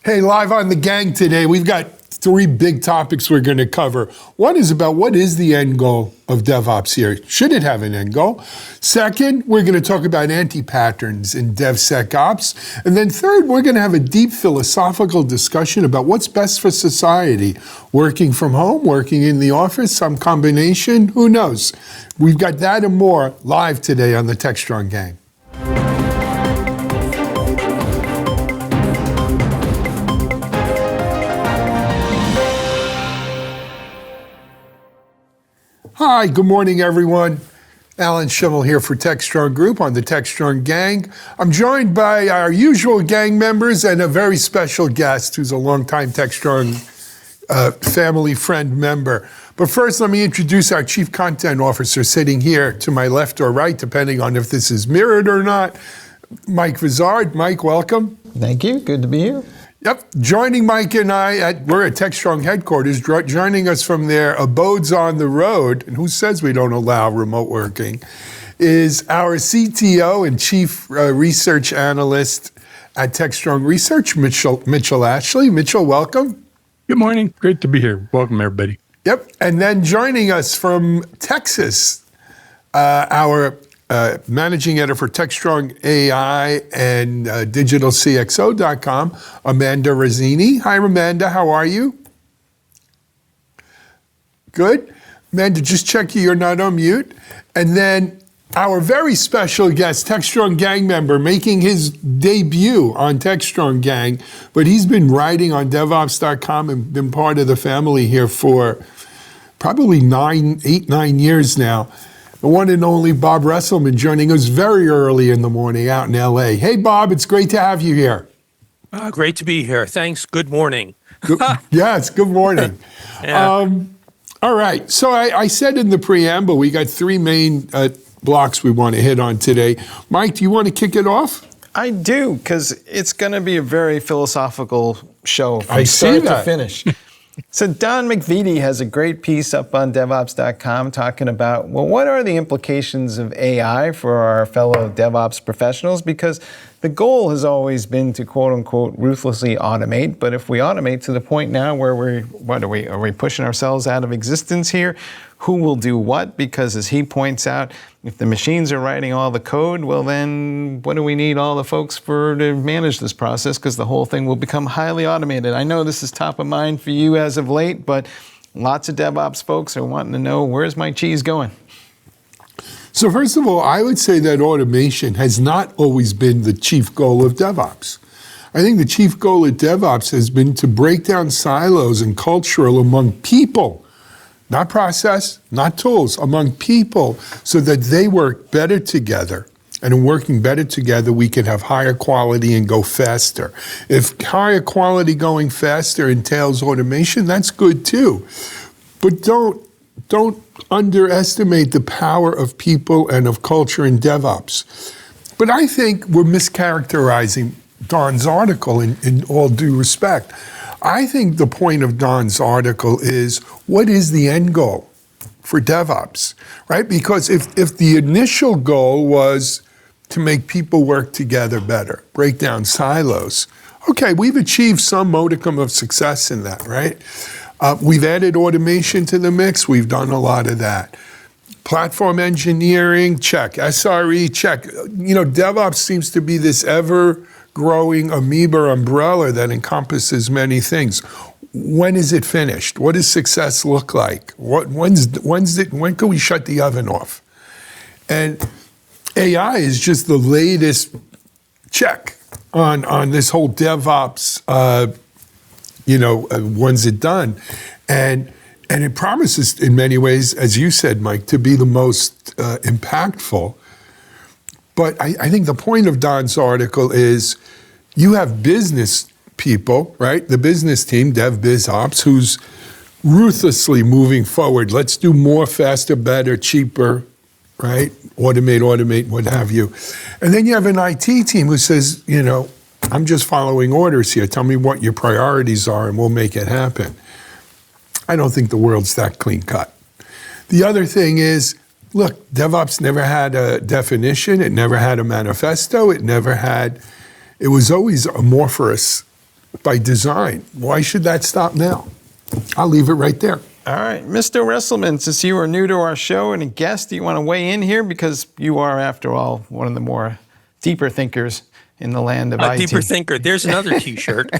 Hey, live on the gang today, we've got three big topics we're going to cover. One is about what is the end goal of DevOps here? Should it have an end goal? Second, we're going to talk about anti-patterns in DevSecOps. And then third, we're going to have a deep philosophical discussion about what's best for society. Working from home, working in the office, some combination, who knows? We've got that and more live today on the Techstrong gang. Hi, good morning, everyone. Alan Schimmel here for Techstrong Group on the Techstrong gang. I'm joined by our usual gang members and a very special guest who's a longtime Techstrong family friend member. But first, let me introduce our Chief Content Officer sitting here to my left or right, depending on if this is mirrored or not, Mike Vizard. Mike, welcome. Thank you. Good to be here. Yep. Joining Mike and we're at Techstrong headquarters, joining us from their abodes on the road, and who says we don't allow remote working, is our CTO and Chief Research Analyst at Techstrong Research, Mitchell Ashley. Mitchell, welcome. Good morning. Great to be here. Welcome, everybody. Yep. And then joining us from Texas, our managing editor for Techstrong AI and DigitalCXO.com, Amanda Razzini. Hi, Amanda. How are you? Good. Amanda, just check you're not on mute. And then our very special guest, Techstrong gang member, making his debut on Techstrong gang, but he's been writing on DevOps.com and been part of the family here for probably 9 years now. The one and only Bob Reselman joining us very early in the morning out in LA. Hey, Bob, it's great to have you here. Great to be here. Thanks. Good morning. Yes, good morning. Yeah. All right. So I said in the preamble, we got three main blocks we want to hit on today. Mike, do you want to kick it off? I do, because it's going to be a very philosophical show from start to finish. So Don McVitie has a great piece up on DevOps.com talking about, well, what are the implications of AI for our fellow DevOps professionals? Because the goal has always been to quote unquote ruthlessly automate. But if we automate to the point now where are we pushing ourselves out of existence here? Who will do what? Because as he points out, if the machines are writing all the code, well then what do we need all the folks to manage this process? Because the whole thing will become highly automated. I know this is top of mind for you as of late, but lots of DevOps folks are wanting to know, where's my cheese going? So first of all, I would say that automation has not always been the chief goal of DevOps. I think the chief goal of DevOps has been to break down silos and cultural among people. Not process, not tools, among people, so that they work better together. And in working better together, we can have higher quality and go faster. If higher quality going faster entails automation, that's good too. But don't underestimate the power of people and of culture in DevOps. But I think we're mischaracterizing Don's article in all due respect. I think the point of Don's article is, what is the end goal for DevOps, right? Because if the initial goal was to make people work together better, break down silos, okay, we've achieved some modicum of success in that, right? We've added automation to the mix. We've done a lot of that. Platform engineering, check. SRE, check. You know, DevOps seems to be this ever-growing amoeba umbrella that encompasses many things. When is it finished? What does success look like? When can we shut the oven off? And AI is just the latest check on this whole DevOps, when's it done? And it promises in many ways, as you said, Mike, to be the most impactful. But I think the point of Don's article is you have business people, right? The business team, DevBizOps, who's ruthlessly moving forward. Let's do more, faster, better, cheaper, right? Automate, what have you. And then you have an IT team who says, I'm just following orders here. Tell me what your priorities are and we'll make it happen. I don't think the world's that clean cut. The other thing is, look, DevOps never had a definition. It never had a manifesto. It was always amorphous by design. Why should that stop now? I'll leave it right there. All right, Mr. Reselman, since you are new to our show and a guest, do you want to weigh in here? Because you are, after all, one of the more deeper thinkers in the land of IT. Deeper thinker. There's another T-shirt.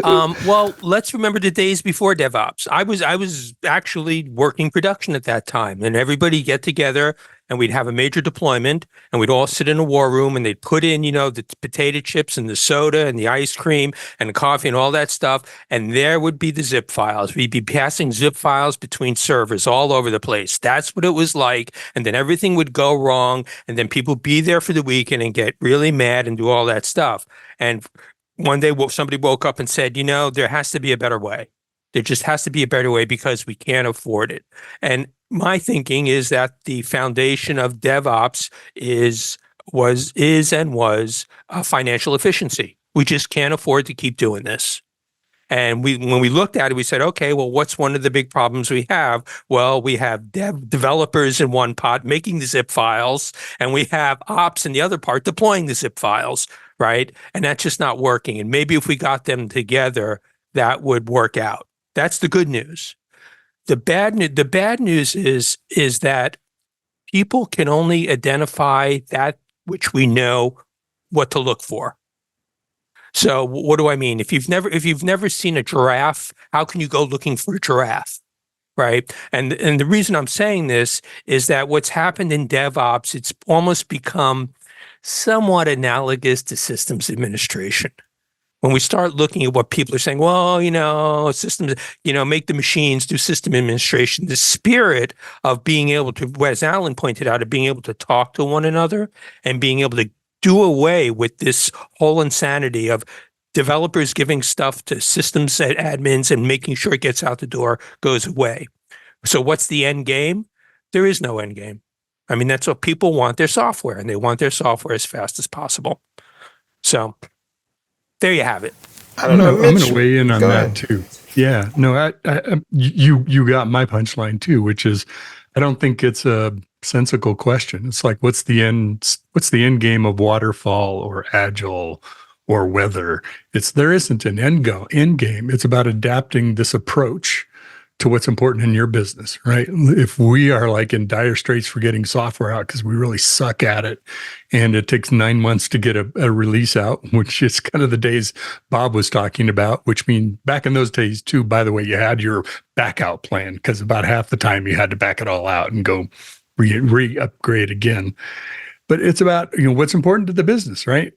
Well, let's remember the days before DevOps. I was actually working production at that time, and everybody get together, and we'd have a major deployment, and we'd all sit in a war room, and they'd put in, the potato chips and the soda and the ice cream and the coffee and all that stuff, and there would be the zip files. We'd be passing zip files between servers all over the place. That's what it was like, and then everything would go wrong, and then people be there for the weekend and get really mad and do all that stuff. And one day somebody woke up and said, there has to be a better way. There just has to be a better way because we can't afford it. And my thinking is that the foundation of DevOps is financial efficiency. We just can't afford to keep doing this. And when we looked at it, we said, okay, well, what's one of the big problems we have? Well, we have developers in one pot making the zip files, and we have ops in the other part deploying the zip files, right? And that's just not working. And maybe if we got them together, that would work out. That's the good news. The bad news is that people can only identify that which we know what to look for. So what do I mean? If you've never seen a giraffe, how can you go looking for a giraffe, right? And the reason I'm saying this is that what's happened in DevOps, it's almost become somewhat analogous to systems administration. When we start looking at what people are saying, well, systems, make the machines do system administration, the spirit of being able to, as Alan pointed out, of being able to talk to one another and being able to do away with this whole insanity of developers giving stuff to systems admins and making sure it gets out the door goes away. So what's the end game? There is no end game. I mean, that's what people want, their software, and they want their software as fast as possible. So there you have it. I don't know. I'm going to weigh in on Go that ahead. too. Yeah, no, you got my punchline too, which is I don't think it's a sensical question. It's like, what's the end game of waterfall or agile or weather? There isn't an end game. It's about adapting this approach to what's important in your business, right? If we are like in dire straits for getting software out because we really suck at it, and it takes 9 months to get a release out, which is kind of the days Bob was talking about, which mean back in those days too, by the way, you had your back out plan because about half the time you had to back it all out and go re-upgrade again. But it's about, what's important to the business, right?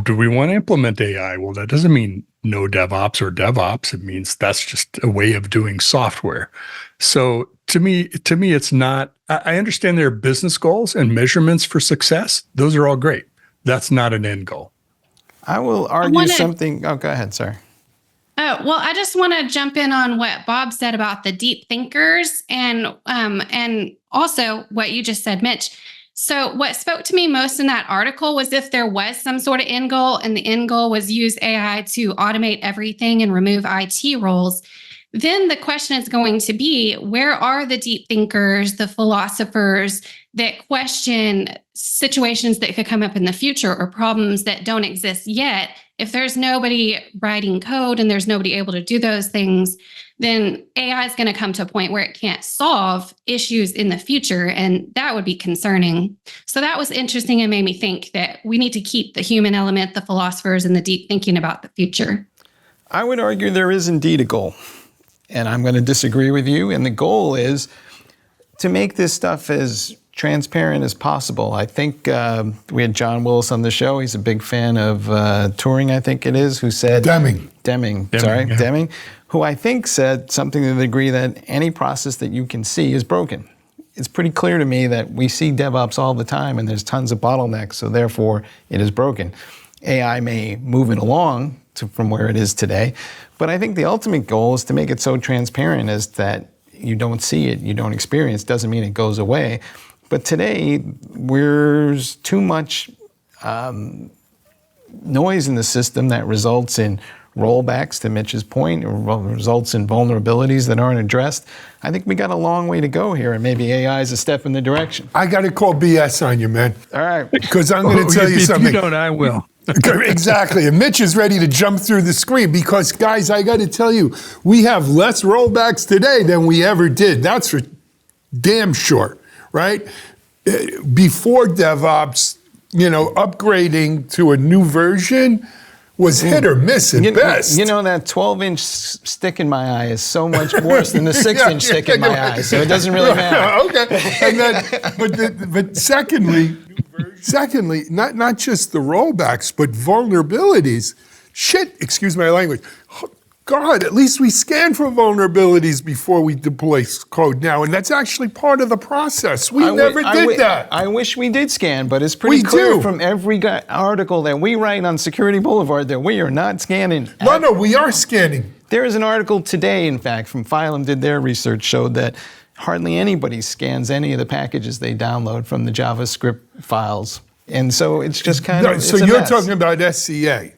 Do we want to implement AI? Well, that doesn't mean no DevOps or DevOps. It means that's just a way of doing software. So to me, it's not, I understand there are business goals and measurements for success. Those are all great. That's not an end goal. I will argue something. Oh, go ahead, sir. Oh, well, I just want to jump in on what Bob said about the deep thinkers and also what you just said, Mitch. So what spoke to me most in that article was if there was some sort of end goal and the end goal was use AI to automate everything and remove IT roles, then the question is going to be, where are the deep thinkers, the philosophers that question situations that could come up in the future or problems that don't exist yet? If there's nobody writing code and there's nobody able to do those things, then AI is going to come to a point where it can't solve issues in the future, and that would be concerning. So that was interesting and made me think that we need to keep the human element, the philosophers, and the deep thinking about the future. I would argue there is indeed a goal, and I'm going to disagree with you. And the goal is to make this stuff as transparent as possible. I think we had John Willis on the show. He's a big fan of Turing, I think it is, who said... Deming, who I think said something to the degree that any process that you can see is broken. It's pretty clear to me that we see DevOps all the time and there's tons of bottlenecks, so therefore it is broken. AI may move it along from where it is today, but I think the ultimate goal is to make it so transparent as that you don't see it, you don't experience, doesn't mean it goes away. But today, there's too much noise in the system that results in rollbacks, to Mitch's point, or results in vulnerabilities that aren't addressed. I think we got a long way to go here, and maybe AI is a step in the direction. I got to call BS on you, man. All right. Because I'm going to tell you something. If you don't, I will. Exactly. And Mitch is ready to jump through the screen because, guys, I got to tell you, we have less rollbacks today than we ever did. That's for damn sure, right? Before DevOps, upgrading to a new version was hit or miss at best. That 12-inch stick in my eye is so much worse than the 6-inch stick in my eye, so it doesn't really matter. Okay. And then, but secondly, not just the rollbacks, but vulnerabilities. Shit, excuse my language. God, at least we scan for vulnerabilities before we deploy code now, and that's actually part of the process. We never did that. I wish we did scan, but it's pretty clear from every article that we write on Security Boulevard that we are not scanning. No, we are scanning. There is an article today, in fact, from Phylum did their research, showed that hardly anybody scans any of the packages they download from the JavaScript files. And so it's just kind of, So you're talking about SCA,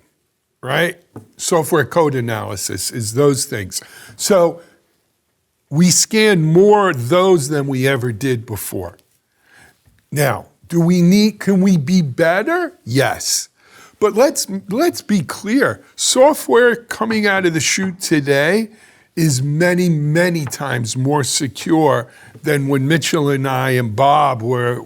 right? Software code analysis is those things. So we scan more of those than we ever did before. Now, can we be better? Yes. But let's be clear. Software coming out of the chute today is many, many times more secure than when Mitchell and I and Bob were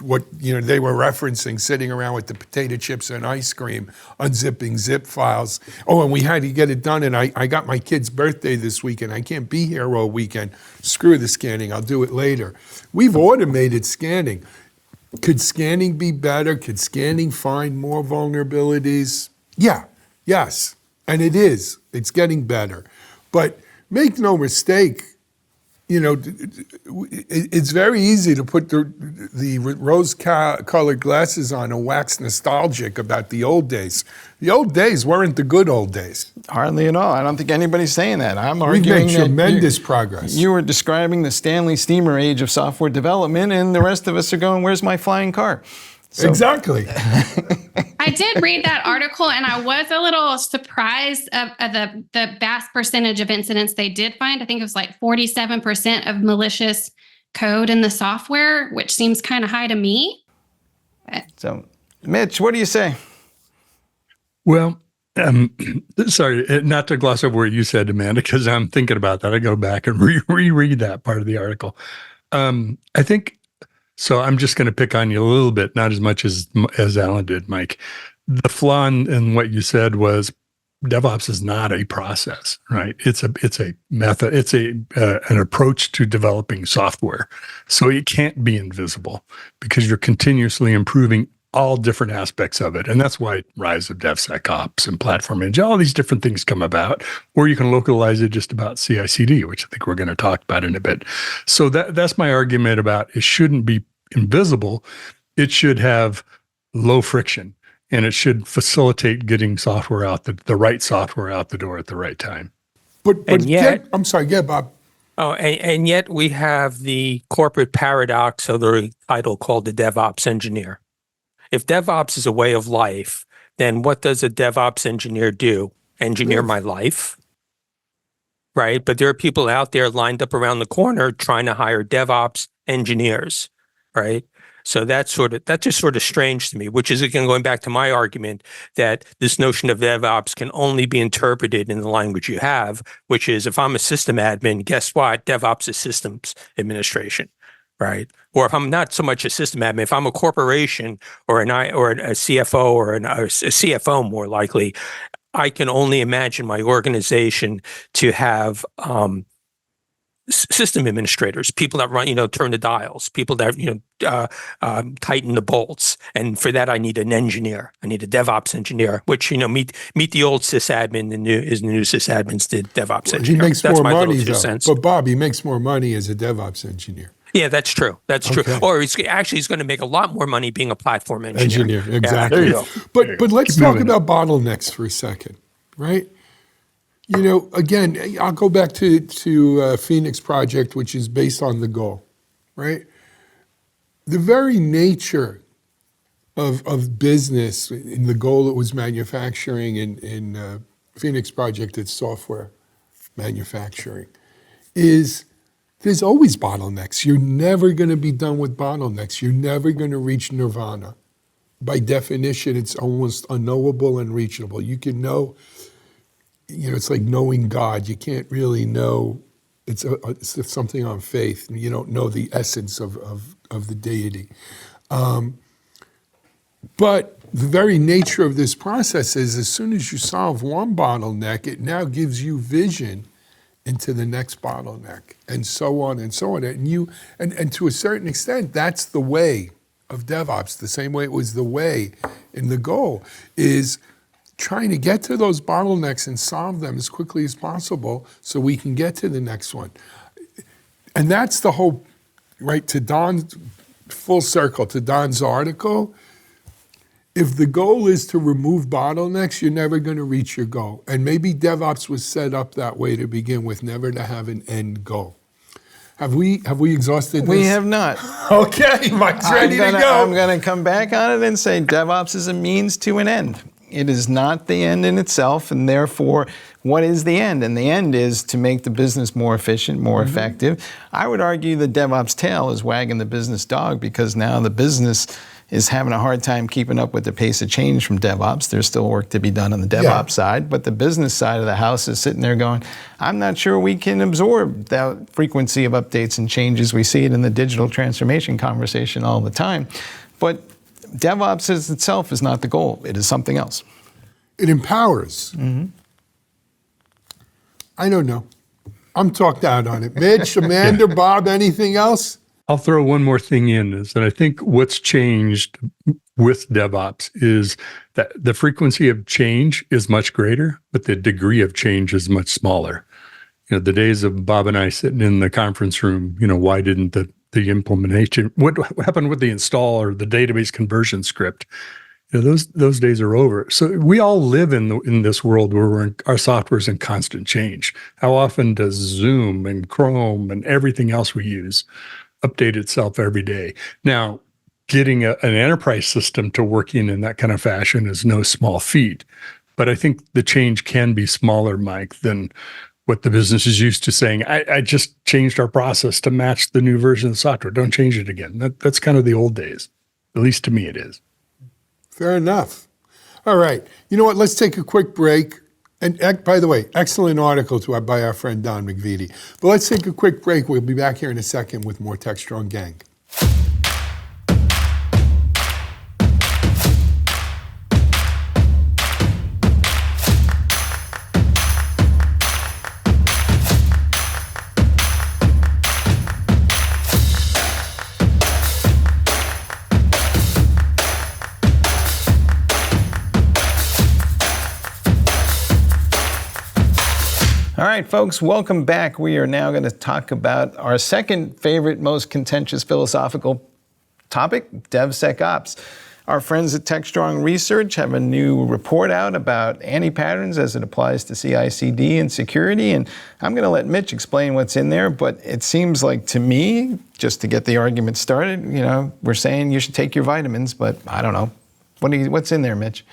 what they were referencing, sitting around with the potato chips and ice cream, unzipping zip files. Oh, and we had to get it done, and I got my kid's birthday this weekend. I can't be here all weekend. Screw the scanning, I'll do it later. We've automated scanning. Could scanning be better? Could scanning find more vulnerabilities? Yeah, yes, and it is. It's getting better. But make no mistake, it's very easy to put the rose-colored glasses on and wax nostalgic about the old days. The old days weren't the good old days. Hardly at all. I don't think anybody's saying that. I'm arguing we've made tremendous progress. You were describing the Stanley Steamer age of software development, and the rest of us are going, where's my flying car? So. Exactly. I did read that article, and I was a little surprised of the vast percentage of incidents they did find. I think it was like 47% of malicious code in the software, which seems kind of high to me. So, Mitch, what do you say? Well, sorry, not to gloss over what you said, Amanda, because I'm thinking about that. I go back and reread that part of the article. I think... So I'm just going to pick on you a little bit, not as much as Alan did, Mike. The flaw in what you said was DevOps is not a process, right? It's a method. It's an approach to developing software. So it can't be invisible because you're continuously improving all different aspects of it. And that's why rise of DevSecOps and platform engineering, all these different things come about, or you can localize it just about CI/CD, which I think we're going to talk about in a bit. So that's my argument about it shouldn't be invisible. It should have low friction, and it should facilitate getting software out, the right software out the door at the right time. But yet, I'm sorry, Bob. Oh, and yet we have the corporate paradox of the title called the DevOps engineer. If DevOps is a way of life, then what does a DevOps engineer do? Engineer my life, right? But there are people out there lined up around the corner trying to hire DevOps engineers, right? So that's just sort of strange to me, which is, again, going back to my argument that this notion of DevOps can only be interpreted in the language you have, which is if I'm a system admin, guess what? DevOps is systems administration. Right. Or if I'm not so much a system admin, if I'm a corporation or a CFO or a CFO, more likely, I can only imagine my organization to have system administrators, people that run, turn the dials, people that, tighten the bolts. And for that, I need an engineer. I need a DevOps engineer, which, meet the old sysadmin, the new sysadmins did DevOps engineer. He makes more money, though. But Bob, he makes more money as a DevOps engineer. Yeah, that's true. That's true. Or he's going to make a lot more money being a platform engineer. Exactly. Yeah, but let's talk about bottlenecks for a second, right? Again, I'll go back to Phoenix Project, which is based on the goal, right? The very nature of business in the goal it was manufacturing in Phoenix Project, it's software manufacturing, is there's always bottlenecks. You're never going to be done with bottlenecks. You're never going to reach nirvana. by definition, it's almost unknowable and reachable. You can know, it's like knowing God. You can't really know. It's something on faith. You don't know the essence of the deity. But the very nature of this process is as soon as you solve one bottleneck, it now gives you vision into the next bottleneck, and so on and so on. And to a certain extent, that's the way of DevOps, the same way it was the way in the goal, is trying to get to those bottlenecks and solve them as quickly as possible so we can get to the next one. And that's the whole, right, to Don's, full circle, to Don's article. If the goal is to remove bottlenecks, you're never going to reach your goal. And maybe DevOps was set up that way to begin with, never to have an end goal. Have we exhausted this? We have not. Okay, Mike's ready to go. I'm going to come back on it and say DevOps is a means to an end. It is not the end in itself, and therefore, what is the end? And the end is to make the business more efficient, more effective. I would argue the DevOps tail is wagging the business dog because now the business is having a hard time keeping up with the pace of change from DevOps. There's still work to be done on the DevOps side, but the business side of the house is sitting there going, I'm not sure we can absorb that frequency of updates and changes. We see it in the digital transformation conversation all the time. But DevOps as itself is not the goal. It is something else. It empowers. I don't know. I'm talked out on it. Mitch, Amanda, Bob, anything else? I'll throw one more thing in is that I think what's changed with DevOps is that the frequency of change is much greater, but the degree of change is much smaller. The days of Bob and I sitting in the conference room, why didn't the implementation, what happened with the install or the database conversion script? Those days are over. So we all live in this world where our software is in constant change. How often does Zoom and Chrome and everything else we use update itself every day? Now, getting an enterprise system to working in that kind of fashion is no small feat. But I think the change can be smaller, Mike, than what the business is used to saying. I just changed our process to match the new version of the software. Don't change it again. That's kind of the old days. At least to me it is. Fair enough. All right. You know what? Let's take a quick break. And by the way, excellent article by our friend Don McVitie. But let's take a quick break. We'll be back here in a second with more Techstrong Gang. All right, folks, welcome back. We are now going to talk about our second favorite, most contentious philosophical topic, DevSecOps. Our friends at Techstrong Research have a new report out about anti-patterns as it applies to CI/CD and security, and I'm going to let Mitch explain what's in there, but it seems like to me, just to get the argument started, we're saying you should take your vitamins, but I don't know. What's in there, Mitch?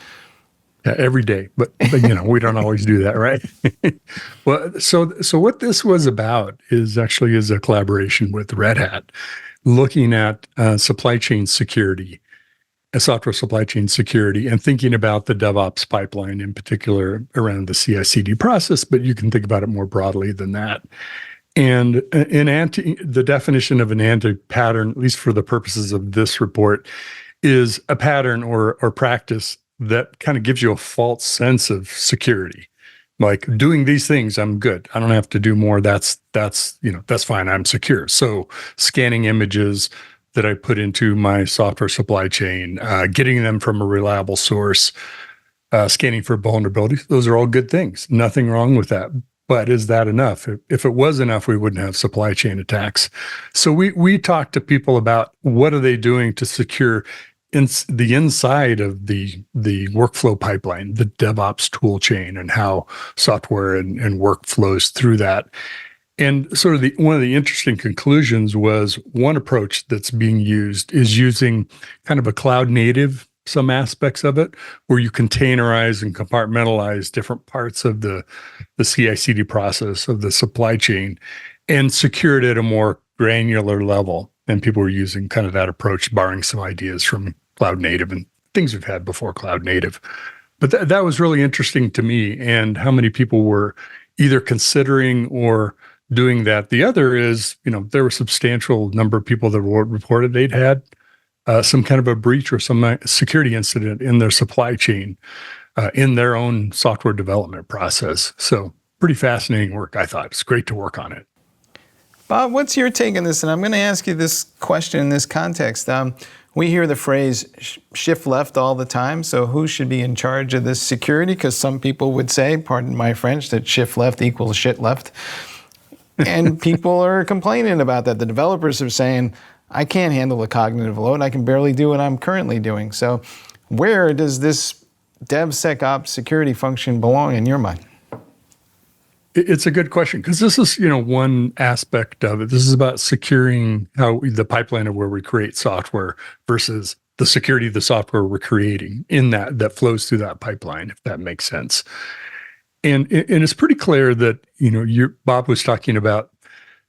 Yeah, every day, but we don't always do that, right? Well, so what this was about is a collaboration with Red Hat, looking at supply chain security, software supply chain security, and thinking about the DevOps pipeline in particular around the CI/CD process, but you can think about it more broadly than that. And the definition of an anti-pattern, at least for the purposes of this report, is a pattern or practice that kind of gives you a false sense of security. Like doing these things, I'm good. I don't have to do more. That's fine. I'm secure. So scanning images that I put into my software supply chain, getting them from a reliable source, scanning for vulnerabilities. Those are all good things. Nothing wrong with that. But is that enough? If it was enough, we wouldn't have supply chain attacks. So we talked to people about what are they doing to secure the inside of the workflow pipeline, the DevOps tool chain, and how software and work flows through that. And sort of one of the interesting conclusions was one approach that's being used is using kind of a cloud native, some aspects of it, where you containerize and compartmentalize different parts of the CI/CD process of the supply chain and secure it at a more granular level. And people were using kind of that approach, borrowing some ideas from cloud native and things we've had before cloud native. But that was really interesting to me, and how many people were either considering or doing that. The other is, there were a substantial number of people that reported they'd had some kind of a breach or some security incident in their supply chain, in their own software development process. So pretty fascinating work, I thought. It's great to work on it. Bob, what's your take on this? And I'm going to ask you this question in this context. We hear the phrase shift left all the time. So who should be in charge of this security? Because some people would say, pardon my French, that shift left equals shit left. And people are complaining about that. The developers are saying, I can't handle the cognitive load. I can barely do what I'm currently doing. So where does this DevSecOps security function belong in your mind? It's a good question, because this is, one aspect of it. This is about securing the pipeline of where we create software versus the security of the software we're creating in that flows through that pipeline, if that makes sense. And it's pretty clear that, Bob was talking about,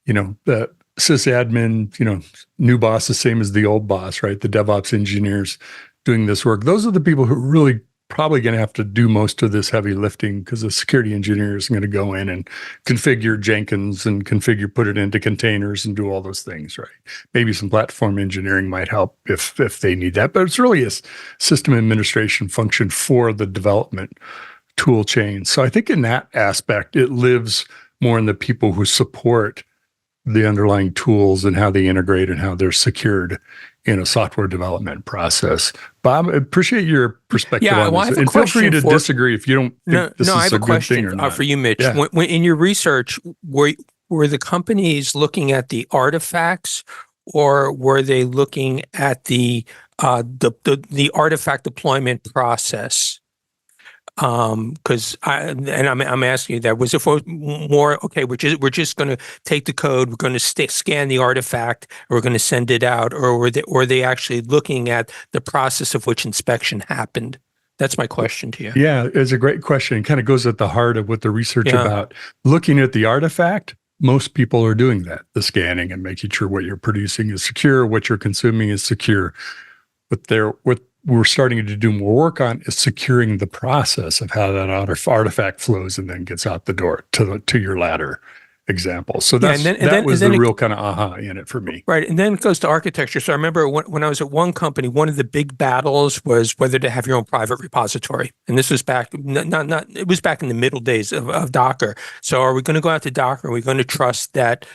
the sysadmin, new boss, the same as the old boss, right? The DevOps engineers doing this work. Those are the people who are really probably going to have to do most of this heavy lifting, because the security engineer is going to go in and configure Jenkins and put it into containers and do all those things, right? Maybe some platform engineering might help if they need that, but it's really a system administration function for the development tool chain. So I think in that aspect, it lives more in the people who support the underlying tools and how they integrate and how they're secured in a software development process. Bob, I appreciate your perspective on this. And feel free to disagree if you don't think this is a good thing or not. For you, Mitch. Yeah. When in your research, were the companies looking at the artifacts, or were they looking at the artifact deployment process? Because I'm asking you that, was it for more, okay, we're just going to take the code, we're going to scan the artifact, we're going to send it out, or were they actually looking at the process of which inspection happened? That's my question to you. Yeah, it's a great question. It kind of goes at the heart of what the research about. Looking at the artifact, most people are doing that, the scanning and making sure what you're producing is secure, what you're consuming is secure. But what we're starting to do more work on is securing the process of how that artifact flows and then gets out the door to your latter example. So that was the real kind of aha in it for me. Right. And then it goes to architecture. So I remember when I was at one company, one of the big battles was whether to have your own private repository. And this was back, it was back in the middle days of Docker. So are we going to go out to Docker? Are we going to trust that,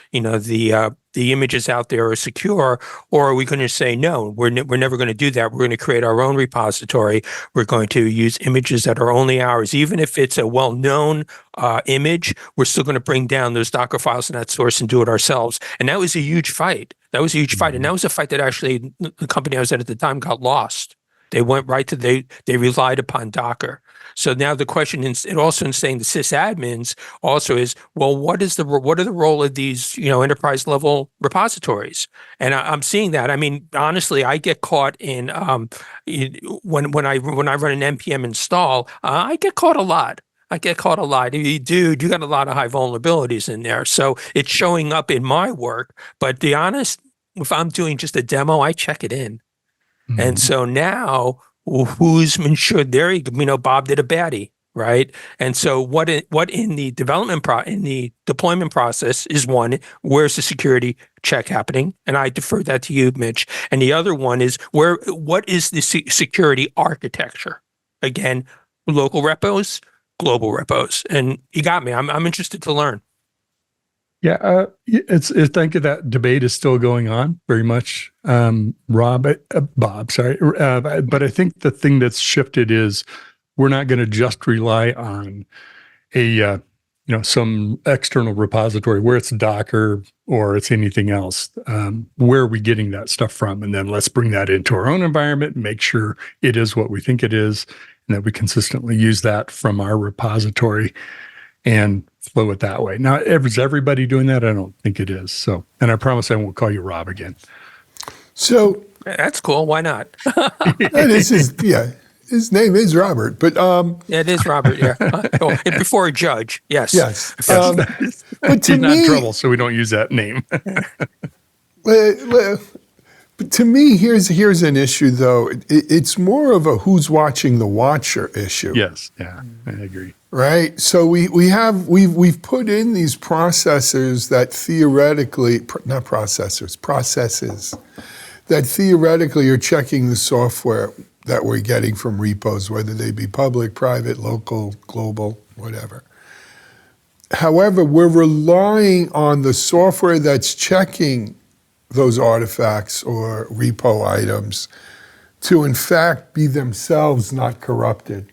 the images out there are secure, or are we going to say, no, we're never going to do that. We're going to create our own repository. We're going to use images that are only ours. Even if it's a well-known image, we're still going to bring down those Docker files in that source and do it ourselves. And that was a huge fight. And that was a fight that actually the company I was at the time got lost. They went right to, they relied upon Docker. So now the question is, it also in saying the sysadmins also is, well, what are the role of these, enterprise level repositories? And I'm seeing that. I mean, honestly, I get caught in when I run an npm install, I get caught a lot. Dude, you got a lot of high vulnerabilities in there. So it's showing up in my work. But to be honest, if I'm doing just a demo, I check it in. Mm-hmm. And so now, who's ensured there? Bob did a baddie, right? And so what in the deployment process is one, where's the security check happening? And I defer that to you, Mitch. And the other one is what is the security architecture? Again, local repos, global repos. And you got me. I'm interested to learn. Yeah, I think that debate is still going on very much, Bob, sorry. But I think the thing that's shifted is we're not going to just rely on some external repository where it's Docker or it's anything else. Where are we getting that stuff from? And then let's bring that into our own environment and make sure it is what we think it is, and that we consistently use that from our repository and flow it that way. Now, is everybody doing that? I don't think it is. So, and I promise I won't call you Rob again. So that's cool. Why not? His name is Robert, but it is Robert. Yeah, before a judge. Yes. Yes. But he's not in trouble, so we don't use that name. But to me, here's an issue, though. It's more of a who's watching the watcher issue. Yes, yeah, I agree. Right? So we've put in these processes that theoretically, not processors, processes that theoretically are checking the software that we're getting from repos, whether they be public, private, local, global, whatever. However, we're relying on the software that's checking those artifacts or repo items to, in fact, be themselves not corrupted,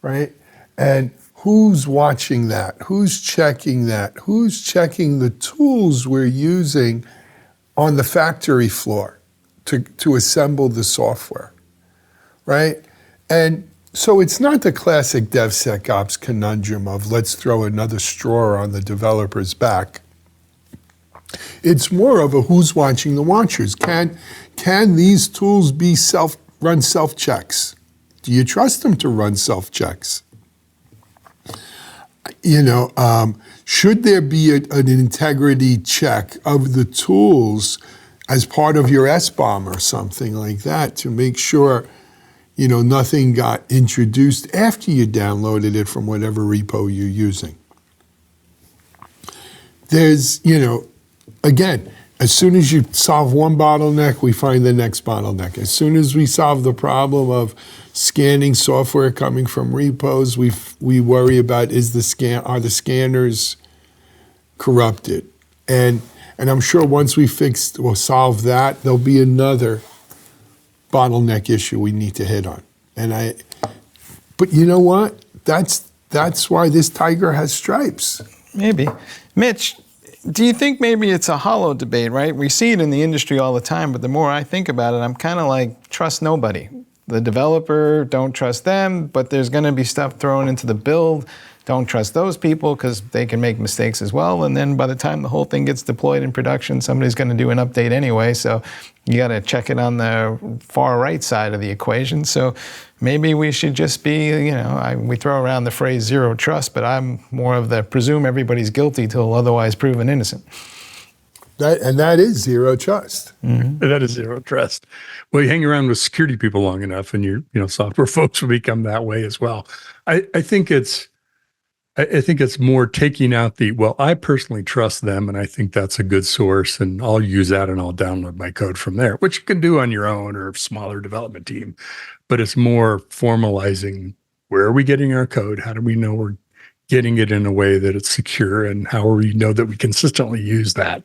right? And who's watching that? Who's checking that? Who's checking the tools we're using on the factory floor to assemble the software, right? And so it's not the classic DevSecOps conundrum of let's throw another straw on the developer's back. It's more of a who's watching the watchers. Can these tools be run self-checks? Do you trust them to run self-checks? Should there be an integrity check of the tools as part of your SBOM or something like that to make sure, nothing got introduced after you downloaded it from whatever repo you're using? There's, again, as soon as you solve one bottleneck, we find the next bottleneck. As soon as we solve the problem of scanning software coming from repos, we worry about are the scanners corrupted? And I'm sure once we fix or solve that, there'll be another bottleneck issue we need to hit on. But you know what? That's why this tiger has stripes. Maybe. Mitch, do you think maybe it's a hollow debate, right? We see it in the industry all the time, but the more I think about it, I'm kind of like, trust nobody. The developer, don't trust them, but there's going to be stuff thrown into the build. Don't trust those people because they can make mistakes as well. And then by the time the whole thing gets deployed in production, somebody's going to do an update anyway. So you got to check it on the far right side of the equation. So maybe we should just be, we throw around the phrase zero trust, but I'm more of the presume everybody's guilty till otherwise proven innocent. That is zero trust. Mm-hmm. That is zero trust. Well, you hang around with security people long enough, and your software folks will become that way as well. I think it's more taking out I personally trust them, and I think that's a good source, and I'll use that and I'll download my code from there, which you can do on your own or smaller development team. But it's more formalizing, where are we getting our code? How do we know we're getting it in a way that it's secure, and how do we know that we consistently use that,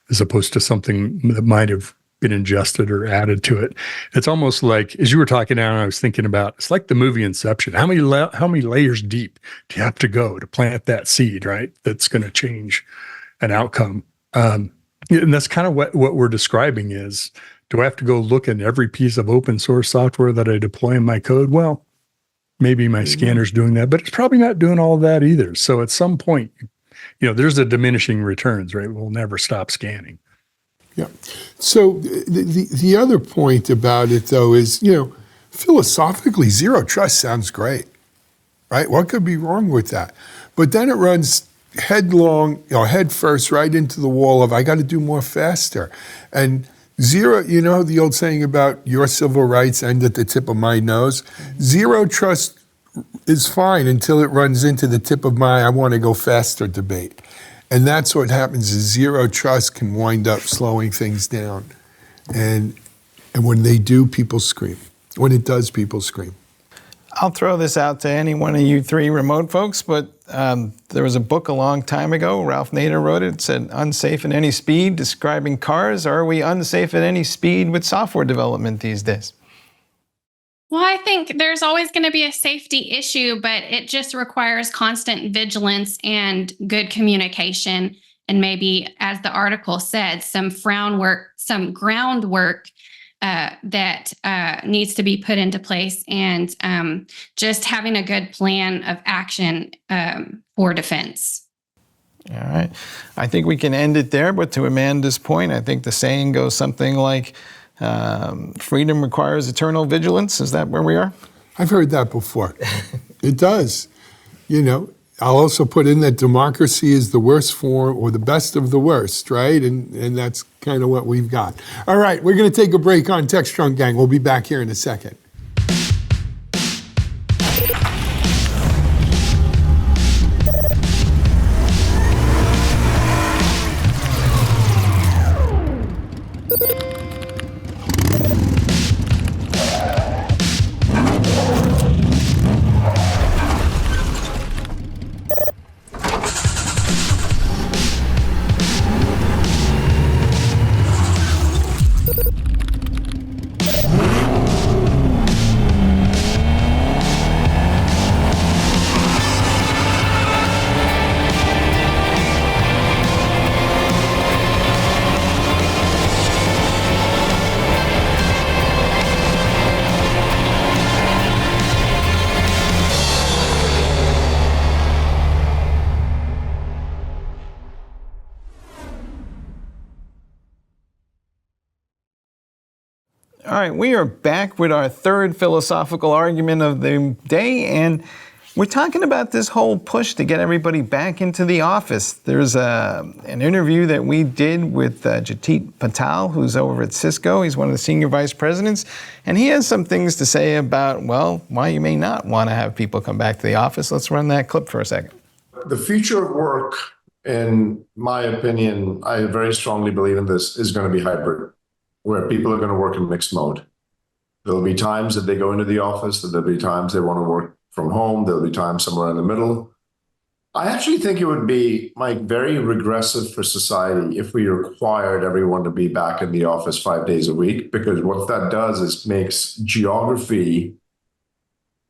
as opposed to something that might have been ingested or added to it. It's almost like, as you were talking now, I was thinking about, it's like the movie Inception. How many layers deep do you have to go to plant that seed, right? That's going to change an outcome. And that's kind of what we're describing is, do I have to go look at every piece of open source software that I deploy in my code? Well, maybe my scanner's doing that, but it's probably not doing all of that either. So at some point, there's a diminishing returns, right? We'll never stop scanning. Yeah. So the other point about it, though, is, philosophically, zero trust sounds great, right? What could be wrong with that? But then it runs head first right into the wall of, I got to do more faster. And zero, the old saying about your civil rights end at the tip of my nose. Zero trust is fine until it runs into the tip of my I want to go faster debate. And that's what happens is zero trust can wind up slowing things down. And when they do, people scream. When it does, people scream. I'll throw this out to any one of you three remote folks, but there was a book a long time ago, Ralph Nader wrote it, said, Unsafe at Any Speed, describing cars. Are we unsafe at any speed with software development these days? Well, I think there's always going to be a safety issue, but it just requires constant vigilance and good communication. And maybe, as the article said, some groundwork that needs to be put into place, and just having a good plan of action for defense. All right. I think we can end it there, but to Amanda's point, I think the saying goes something like, freedom requires eternal vigilance. Is that where we are? I've heard that before. It does. I'll also put in that democracy is the worst form or the best of the worst, right? And that's kind of what we've got. All right, we're going to take a break on Techstrong, gang. We'll be back here in a second. All right, we are back with our third philosophical argument of the day, and we're talking about this whole push to get everybody back into the office. There's an interview that we did with Jatit Patel, who's over at Cisco. He's one of the senior vice presidents, and he has some things to say about, well, why you may not want to have people come back to the office. Let's run that clip for a second. The future of work, in my opinion, I very strongly believe in this, is going to be hybrid, where people are going to work in mixed mode. There'll be times that they go into the office, that there'll be times they want to work from home, there'll be times somewhere in the middle. I actually think it would be, Mike, very regressive for society if we required everyone to be back in the office 5 days a week, because what that does is makes geography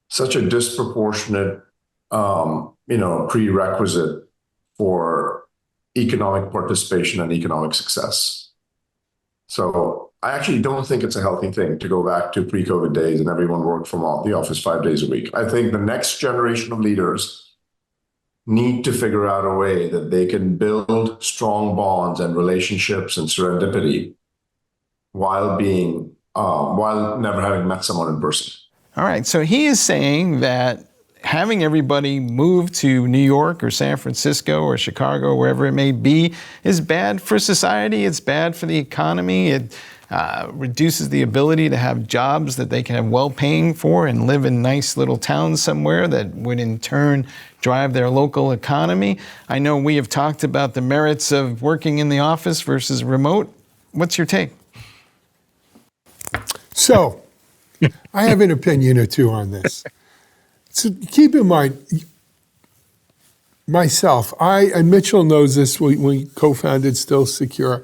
such a disproportionate prerequisite for economic participation and economic success. So I actually don't think it's a healthy thing to go back to pre-COVID days and everyone work from the office 5 days a week. I think the next generation of leaders need to figure out a way that they can build strong bonds and relationships and serendipity while never having met someone in person. All right, so he is saying that having everybody move to New York or San Francisco or Chicago, or wherever it may be, is bad for society. It's bad for the economy. It reduces the ability to have jobs that they can have well-paying for and live in nice little towns somewhere that would in turn drive their local economy. I know we have talked about the merits of working in the office versus remote. What's your take? So, I have an opinion or two on this. So keep in mind, myself, and Mitchell knows this, we co-founded Still Secure.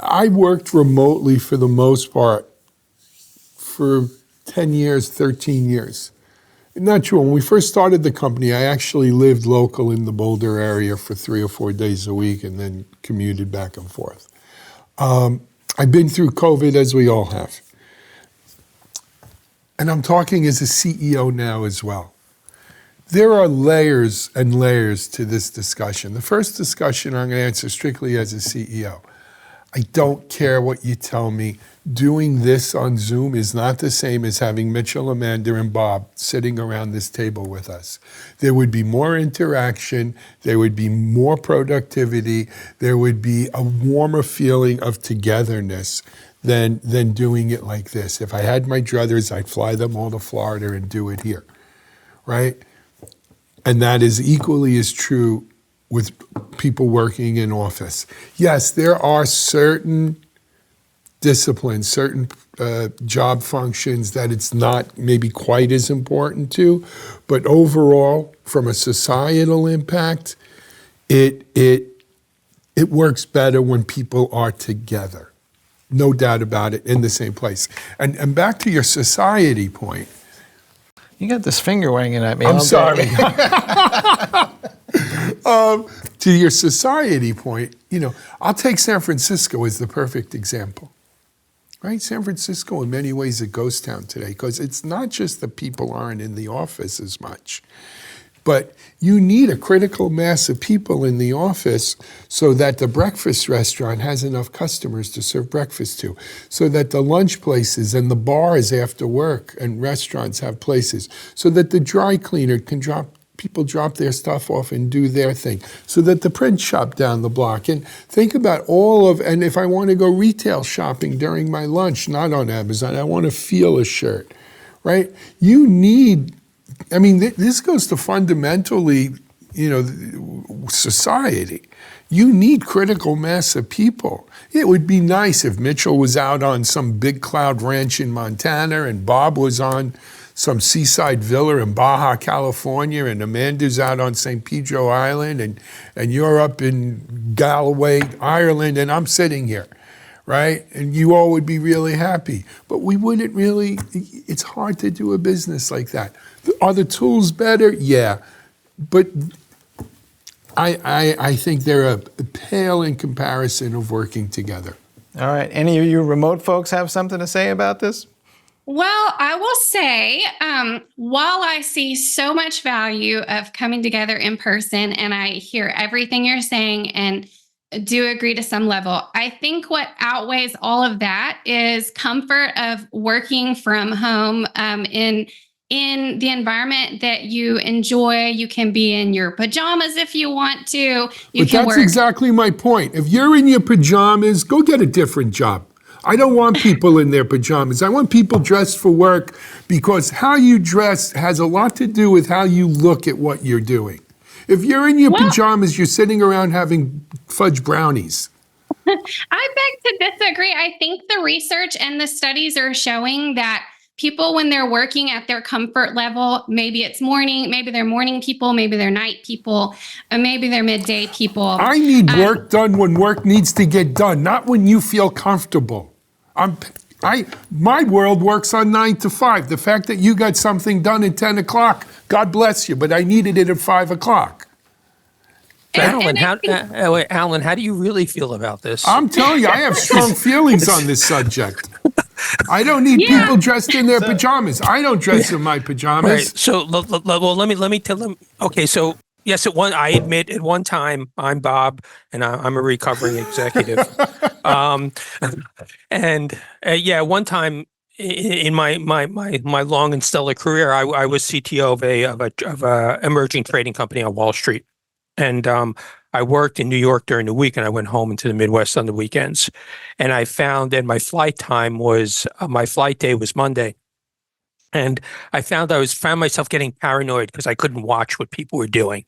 I worked remotely for the most part for 10 years, 13 years. Not true. When we first started the company, I actually lived local in the Boulder area for 3 or 4 days a week and then commuted back and forth. I've been through COVID, as we all have. And I'm talking as a CEO now as well. There are layers and layers to this discussion. The first discussion I'm going to answer strictly as a CEO. I don't care what you tell me. Doing this on Zoom is not the same as having Mitchell, Amanda, and Bob sitting around this table with us. There would be more interaction. There would be more productivity. There would be a warmer feeling of togetherness than doing it like this. If I had my druthers, I'd fly them all to Florida and do it here, right? And that is equally as true with people working in office. Yes, there are certain disciplines, certain job functions that it's not maybe quite as important to, but overall, from a societal impact, it works better when people are together. No doubt about it, in the same place. And back to your society point. You got this finger wagging at me. I'm sorry. To your society point, I'll take San Francisco as the perfect example. Right? San Francisco, in many ways, a ghost town today, because it's not just that people aren't in the office as much, but you need a critical mass of people in the office so that the breakfast restaurant has enough customers to serve breakfast to, so that the lunch places and the bars after work and restaurants have places, so that the dry cleaner can drop people drop their stuff off and do their thing, so that the print shop down the block. And think about and if I want to go retail shopping during my lunch, not on Amazon, I want to feel a shirt, right? You need, this goes to fundamentally, society. You need critical mass of people. It would be nice if Mitchell was out on some big cloud ranch in Montana and Bob was on some seaside villa in Baja, California, and Amanda's out on St. Pedro Island, and you're up in Galway, Ireland, and I'm sitting here, right? And you all would be really happy. But we wouldn't really, it's hard to do a business like that. Are the tools better? Yeah. But I think they're a pale in comparison of working together. All right. Any of you remote folks have something to say about this? Well, I will say, while I see so much value of coming together in person, and I hear everything you're saying and do agree to some level, I think what outweighs all of that is comfort of working from home in the environment that you enjoy. You can be in your pajamas if you want to. That's exactly my point. If you're in your pajamas, go get a different job. I don't want people in their pajamas. I want people dressed for work, because how you dress has a lot to do with how you look at what you're doing. If you're in your pajamas, you're sitting around having fudge brownies. I beg to disagree. I think the research and the studies are showing that people, when they're working at their comfort level, maybe it's morning, maybe they're morning people, maybe they're night people, or maybe they're midday people. I need work done when work needs to get done, not when you feel comfortable. My world works on 9 to 5. The fact that you got something done at 10 o'clock, God bless you, but I needed it at 5 o'clock. Alan, how do you really feel about this? I'm telling you, I have strong feelings on this subject. I don't need people dressed in their pajamas. I don't dress in my pajamas. Right. So, well, let me tell them. Okay, so yes, I admit at one time I'm Bob and I'm a recovering executive. One time in my long and stellar career, I was CTO of a emerging trading company on Wall Street. And I worked in New York during the week, and I went home into the Midwest on the weekends. And I found that my flight day was Monday. And I found myself getting paranoid because I couldn't watch what people were doing.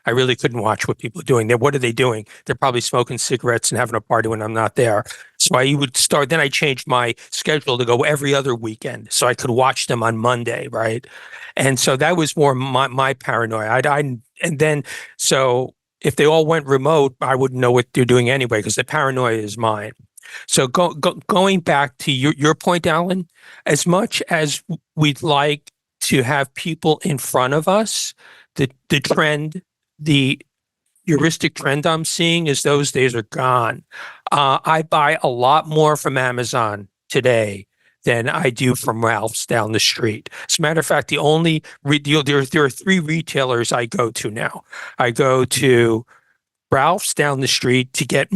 I really couldn't watch what people are doing. What are they doing? They're probably smoking cigarettes and having a party when I'm not there. So then I changed my schedule to go every other weekend so I could watch them on Monday, right? And so that was more my paranoia. So if they all went remote, I wouldn't know what they're doing anyway, because the paranoia is mine. So going back to your point, Alan, as much as we'd like to have people in front of us, the trend, the heuristic trend I'm seeing is those days are gone. I buy a lot more from Amazon today than I do from Ralph's down the street. As a matter of fact, there are 3 retailers I go to now. I go to Ralph's down the street to get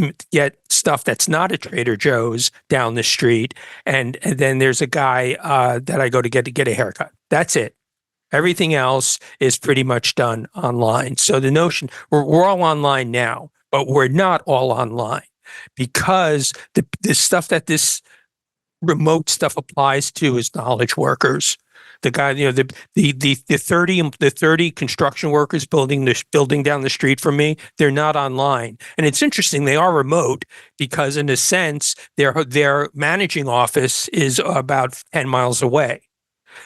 stuff that's not at Trader Joe's down the street, and then there's a guy that I go to get a haircut. That's it. Everything else is pretty much done online. So the notion we're all online now, but we're not all online, because the stuff that this remote stuff applies to is knowledge workers. The guy, the 30 construction workers building down the street from me, they're not online. And it's interesting, they are remote, because in a sense, their managing office is about 10 miles away.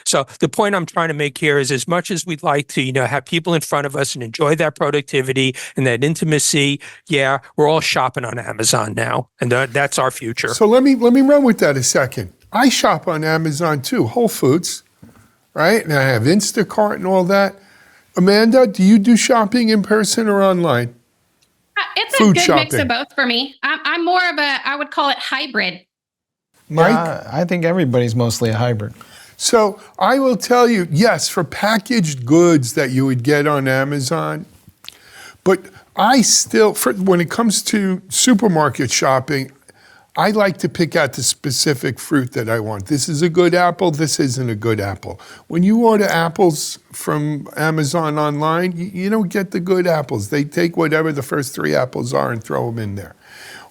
So the point I'm trying to make here is, as much as we'd like to, have people in front of us and enjoy that productivity and that intimacy, we're all shopping on Amazon now, and that's our future. So let me run with that a second. I shop on Amazon too, Whole Foods, right? And I have Instacart and all that. Amanda, do you do shopping in person or online? It's a good mix of both for me. I'm more of I would call it hybrid. Mike? I think everybody's mostly a hybrid. So I will tell you, yes, for packaged goods that you would get on Amazon, but I still, when it comes to supermarket shopping, I like to pick out the specific fruit that I want. This is a good apple, this isn't a good apple. When you order apples from Amazon online, you don't get the good apples. They take whatever the first 3 apples are and throw them in there.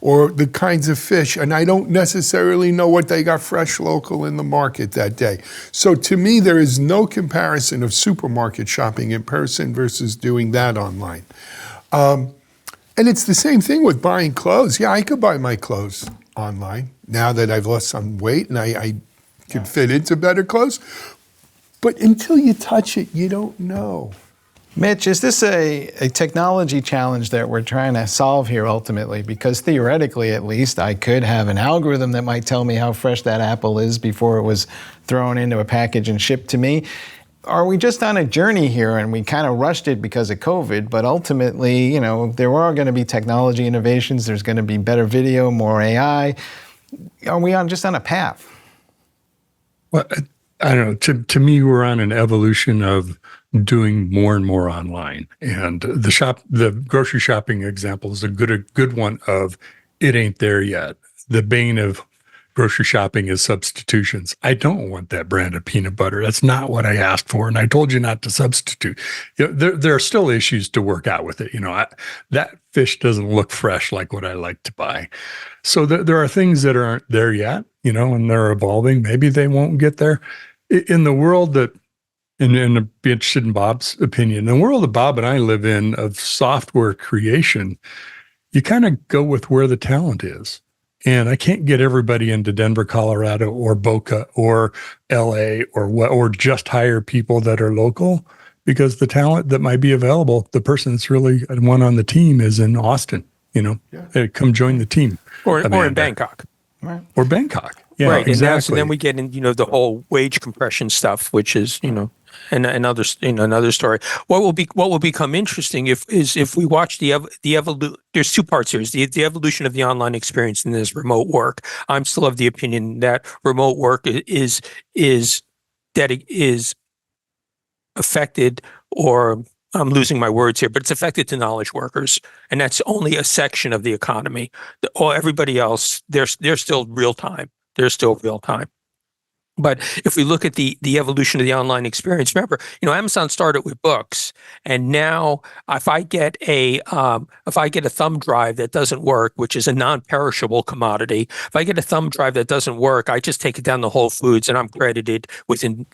Or the kinds of fish, and I don't necessarily know what they got fresh local in the market that day. So to me, there is no comparison of supermarket shopping in person versus doing that online. And it's the same thing with buying clothes. Yeah, I could buy my clothes online now that I've lost some weight and I can fit into better clothes. But until you touch it, you don't know. Mitch, is this a technology challenge that we're trying to solve here ultimately? Because theoretically, at least, I could have an algorithm that might tell me how fresh that apple is before it was thrown into a package and shipped to me. Are we just on a journey here and we kind of rushed it because of COVID, but ultimately, there are going to be technology innovations, there's going to be better video, more AI. Are we just on a path? Well, I don't know. To me, we're on an evolution of doing more and more online. And the grocery shopping example is a good one of it ain't there yet. The bane of grocery shopping is substitutions. I don't want that brand of peanut butter. That's not what I asked for. And I told you not to substitute. There are still issues to work out with it. That fish doesn't look fresh like what I like to buy. So there are things that aren't there yet, and they're evolving. Maybe they won't get there. In the world that, and I'd be interested in Bob's opinion, the world that Bob and I live in of software creation, you kind of go with where the talent is. And I can't get everybody into Denver, Colorado, or Boca, or LA, or just hire people that are local, because the talent that might be available, the person that's really one on the team is in Austin. Hey, come join the team, or in Bangkok, right? Or Bangkok. Yeah, right. Exactly. And then we get in, the whole wage compression stuff, which is, another story. What will become interesting if we watch the evolution. There's 2 parts here: the evolution of the online experience and there's remote work. I'm still of the opinion that remote work is affected, or I'm losing my words here, but it's affected to knowledge workers, and that's only a section of the economy. Everybody else, they're still real time. They're still real time. But if we look at the evolution of the online experience, remember, Amazon started with books, and now if I get a thumb drive that doesn't work, which is a non-perishable commodity, if I get a thumb drive that doesn't work, I just take it down to Whole Foods and I'm credited within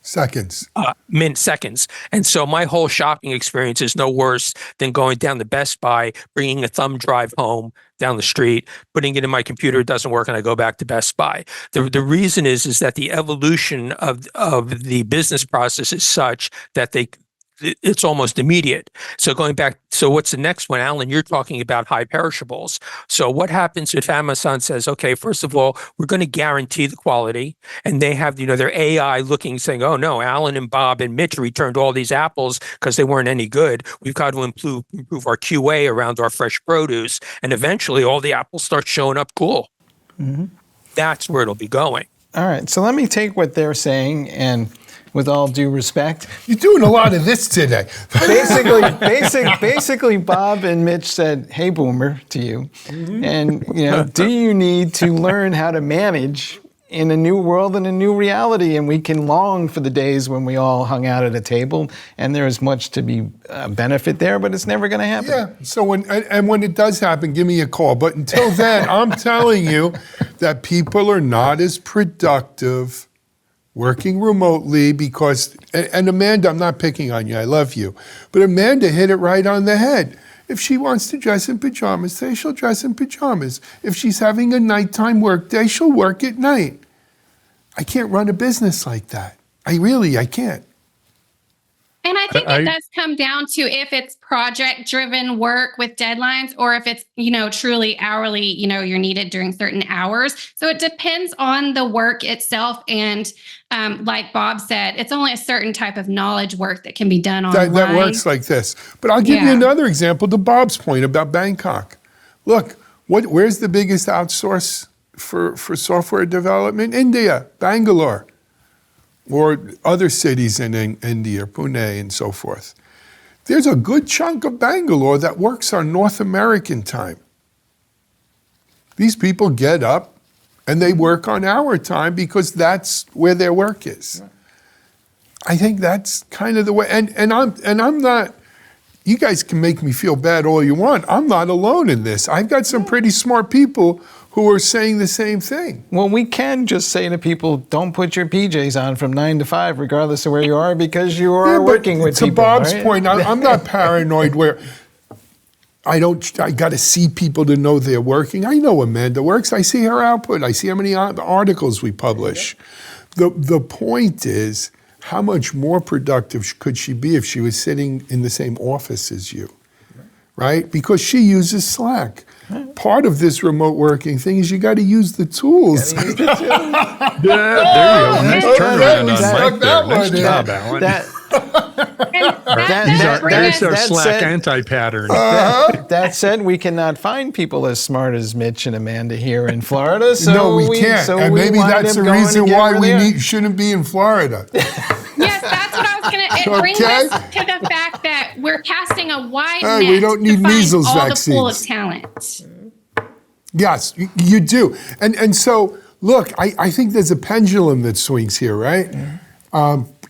seconds. Seconds. And so my whole shopping experience is no worse than going down to Best Buy, bringing a thumb drive home down the street, putting it in my computer, it doesn't work, and I go back to Best Buy. The reason is that the evolution of the business process is such that it's almost immediate. So going back, so what's the next one? Alan, you're talking about high perishables. So what happens if Amazon says, okay, first of all, we're going to guarantee the quality, and they have, their AI looking, saying, oh no, Alan and Bob and Mitch returned all these apples because they weren't any good. We've got to improve our QA around our fresh produce, and eventually all the apples start showing up cool. Mm-hmm. That's where it'll be going. All right, so let me take what they're saying and, with all due respect, you're doing a lot of this today. Basically, Bob and Mitch said, "Hey, Boomer," to you, and do you need to learn how to manage in a new world and a new reality? And we can long for the days when we all hung out at a table, and there is much to be benefit there, but it's never going to happen. Yeah. So when it does happen, give me a call. But until then, I'm telling you that people are not as productive working remotely because, and Amanda, I'm not picking on you, I love you, but Amanda hit it right on the head. If she wants to dress in pajamas today, she'll dress in pajamas. If she's having a nighttime work day, she'll work at night. I can't run a business like that. I can't. And I think it does come down to if it's project-driven work with deadlines, or if it's, truly hourly, you're needed during certain hours. So it depends on the work itself. And like Bob said, it's only a certain type of knowledge work that can be done online. That works like this. But I'll give you another example to Bob's point about Bangkok. Look, where's the biggest outsource for software development? India, Bangalore. Or other cities in India, Pune, and so forth. There's a good chunk of Bangalore that works on North American time. These people get up and they work on our time because that's where their work is. I think that's kind of the way, and I'm not, you guys can make me feel bad all you want. I'm not alone in this. I've got some pretty smart people who are saying the same thing. Well, we can just say to people, don't put your PJs on from 9 to 5, regardless of where you are, because you are working with people. To Bob's right? point, I'm not paranoid where I got to see people to know they're working. I know Amanda works. I see her output. I see how many articles we publish. The point is, how much more productive could she be if she was sitting in the same office as you, right? Because she uses Slack. Part of this remote working thing is you got to use the tools. There you go. Nice turnaround on Mike there. Nice job, Alan. That's our Slack anti-pattern. That said, we cannot find people as smart as Mitch and Amanda here in Florida. So no, we can't. So and maybe that's the reason why we shouldn't be in Florida. Yes, that's what I was going to. It brings us to the fact that we're casting a wide net we don't need to find measles all vaccines. the pool of talent. Yes, you do. And so, look, I think there's a pendulum that swings here, right?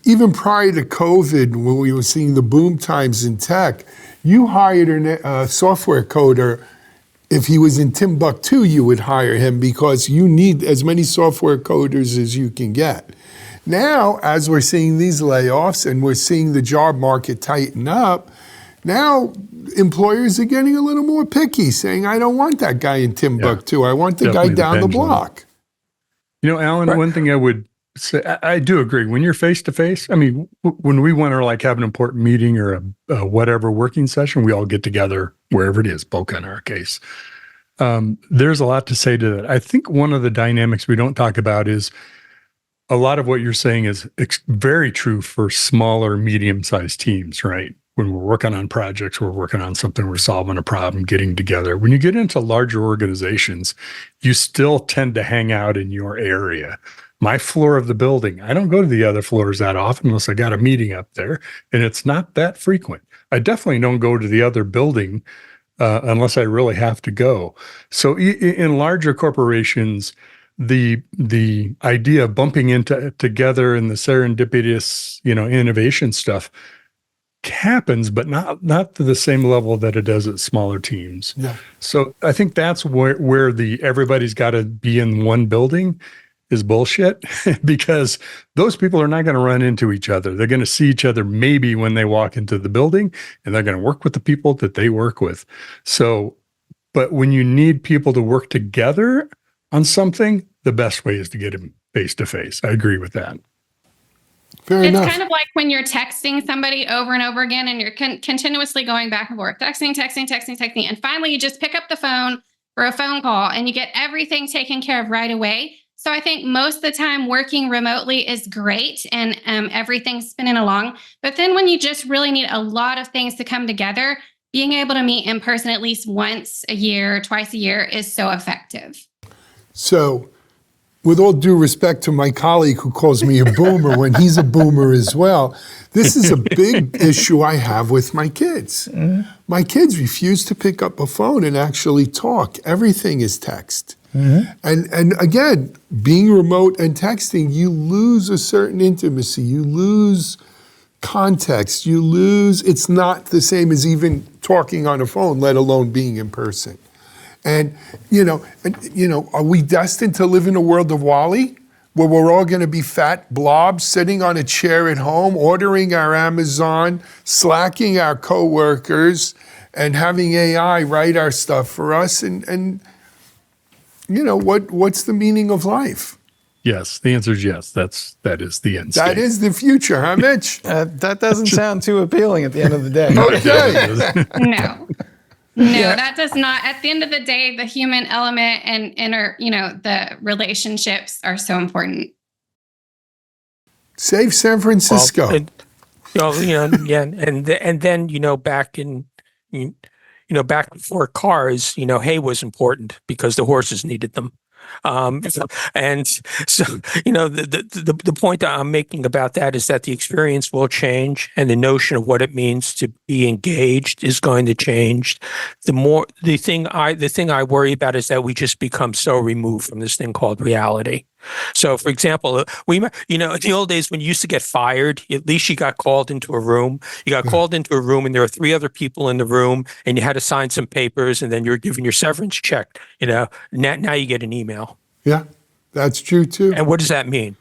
Even prior to COVID, when we were seeing the boom times in tech, you hired a software coder. If he was in Timbuktu, you would hire him because you need as many software coders as you can get. Now, as we're seeing these layoffs and we're seeing the job market tighten up, now employers are getting a little more picky, saying, I don't want that guy in Timbuktu. I want the guy down the block. You know, Alan, one thing I would say, I do agree. When you're face-to-face, I mean, when we want to like have an important meeting or a whatever working session, we all get together wherever it is, Boca in our case. There's a lot to say to that. I think one of the dynamics we don't talk about is a lot of what you're saying is very true for smaller, medium-sized teams, right? When we're working on projects, we're working on something, we're solving a problem, getting together. When you get into larger organizations, you still tend to hang out in your area. My floor of the building, I don't go to the other floors that often unless I got a meeting up there, and it's not that frequent. I definitely don't go to the other building unless I really have to go. So in larger corporations, the idea of bumping into together and the serendipitous, innovation stuff happens, but not to the same level that it does at smaller teams. Yeah. So I think that's where the everybody's got to be in one building is bullshit because those people are not going to run into each other. They're going to see each other maybe when they walk into the building, and they're going to work with the people that they work with. So, but when you need people to work together on something, the best way is to get them face to face. I agree with that. Fair It's enough. kind of like when you're texting somebody over and over again and you're continuously going back and forth, texting. And finally you just pick up the phone for a phone call and you get everything taken care of right away. So I think most of the time working remotely is great and everything's spinning along. But then when you just really need a lot of things to come together, being able to meet in person at least once a year, twice a year is so effective. So, with all due respect to my colleague who calls me a boomer when he's a boomer as well, this is a big issue I have with my kids. Mm-hmm. My kids refuse to pick up a phone and actually talk. Everything is text. Mm-hmm. And again, being remote and texting, you lose a certain intimacy. You lose context. It's not the same as even talking on a phone, let alone being in person. And, are we destined to live in a world of WALL-E where we're all going to be fat blobs sitting on a chair at home, ordering our Amazon, slacking our coworkers, and having AI write our stuff for us? And what's the meaning of life? Yes, the answer is yes. That is the end state. That is the future, huh, Mitch? That doesn't sound too appealing at the end of the day. Okay. No, that does not. At the end of the day, the human element and the relationships are so important. Save San Francisco. And then back before cars, hay was important because the horses needed them. And so, the point that I'm making about that is that the experience will change, and the notion of what it means to be engaged is going to change. The thing I worry about is that we just become so removed from this thing called reality. So, for example, in the old days when you used to get fired, at least you got called into a room. You got called into a room, and there were 3 other people in the room, and you had to sign some papers, and then you're given your severance check. Now you get an email. Yeah, that's true too. And what does that mean?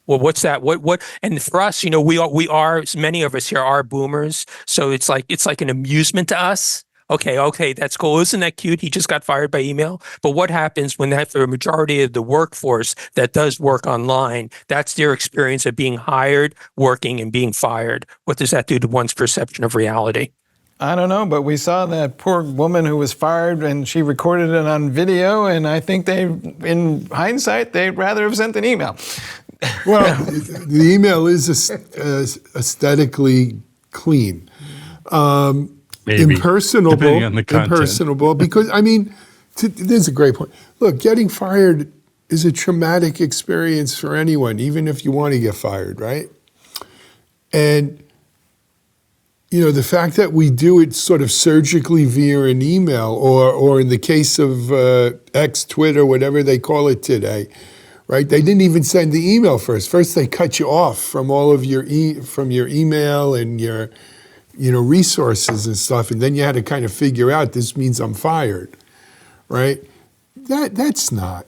Well, what's that? What? And for us, we are, many of us here are boomers, so it's like an amusement to us. Okay, that's cool. Isn't that cute? He just got fired by email. But what happens when for a majority of the workforce that does work online, that's their experience of being hired, working, and being fired? What does that do to one's perception of reality? I don't know, but we saw that poor woman who was fired, and she recorded it on video, and I think in hindsight, they'd rather have sent an email. Well, the email is aesthetically clean. Maybe, impersonable, depending on the content. Impersonable, because, this is a great point. Look, getting fired is a traumatic experience for anyone, even if you want to get fired, right? And, the fact that we do it sort of surgically via an email, or in the case of X, Twitter, whatever they call it today, right? They didn't even send the email first. First, they cut you off from all of your from your email and your resources and stuff, and then you had to kind of figure out, this means I'm fired, right? That's not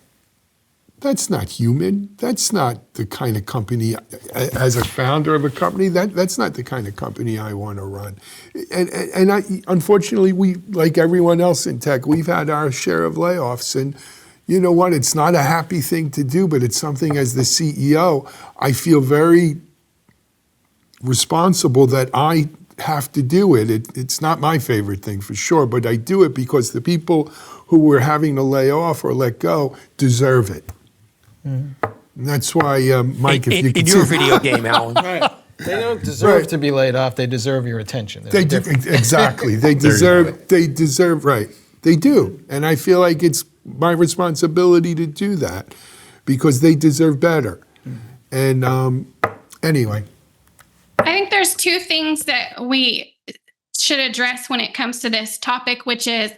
human. That's not the kind of company, as a founder of a company, that's not the kind of company I want to run. And unfortunately, we, like everyone else in tech, we've had our share of layoffs, and you know what? It's not a happy thing to do, but it's something, as the CEO, I feel very responsible that I have to do it. It's not my favorite thing for sure, but I do it because the people who we're having to lay off or let go deserve it. And that's why, Mike, if you could in your video game, Alan. Right. They don't deserve to be laid off. They deserve your attention. They do, exactly. They deserve, right. They do. And I feel like it's my responsibility to do that because they deserve better. And anyway. I think there's 2 things that we should address when it comes to this topic, which is,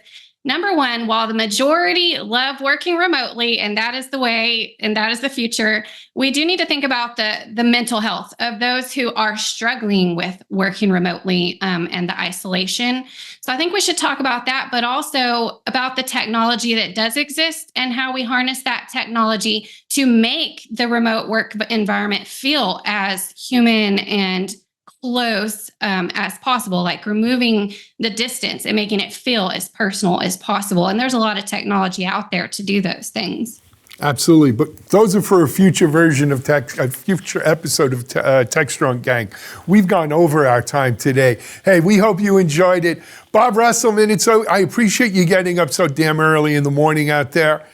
number one, while the majority love working remotely, and that is the way, and that is the future, we do need to think about the mental health of those who are struggling with working remotely and the isolation. So I think we should talk about that, but also about the technology that does exist and how we harness that technology to make the remote work environment feel as human and close as possible, like removing the distance and making it feel as personal as possible. And there's a lot of technology out there to do those things. Absolutely, but those are for a future version of a future episode of Techstrong Gang. We've gone over our time today. Hey, we hope you enjoyed it. Bob Reselman, I appreciate you getting up so damn early in the morning out there.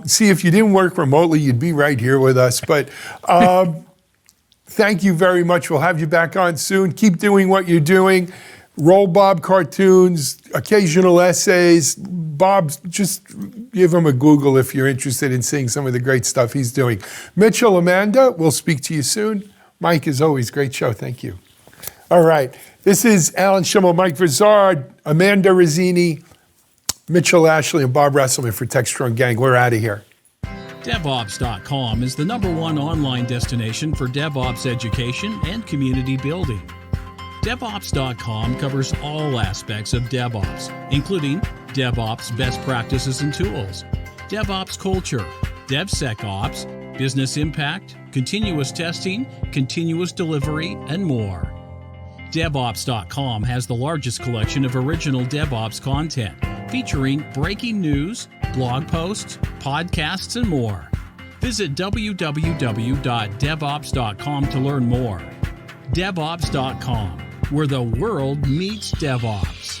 See, if you didn't work remotely, you'd be right here with us. But thank you very much. We'll have you back on soon. Keep doing what you're doing. Roll Bob cartoons, occasional essays. Bob, just give him a Google if you're interested in seeing some of the great stuff he's doing. Mitchell, Amanda, we'll speak to you soon. Mike, as always, great show. Thank you. All right. This is Alan Schimmel, Mike Vizard, Amanda Rizzini, Mitchell Ashley, and Bob Reselman for Techstrong Gang. We're out of here. DevOps.com is the #1 online destination for DevOps education and community building. DevOps.com covers all aspects of DevOps, including DevOps best practices and tools, DevOps culture, DevSecOps, business impact, continuous testing, continuous delivery, and more. DevOps.com has the largest collection of original DevOps content, featuring breaking news, blog posts, podcasts, and more. Visit www.devops.com to learn more. DevOps.com, where the world meets DevOps.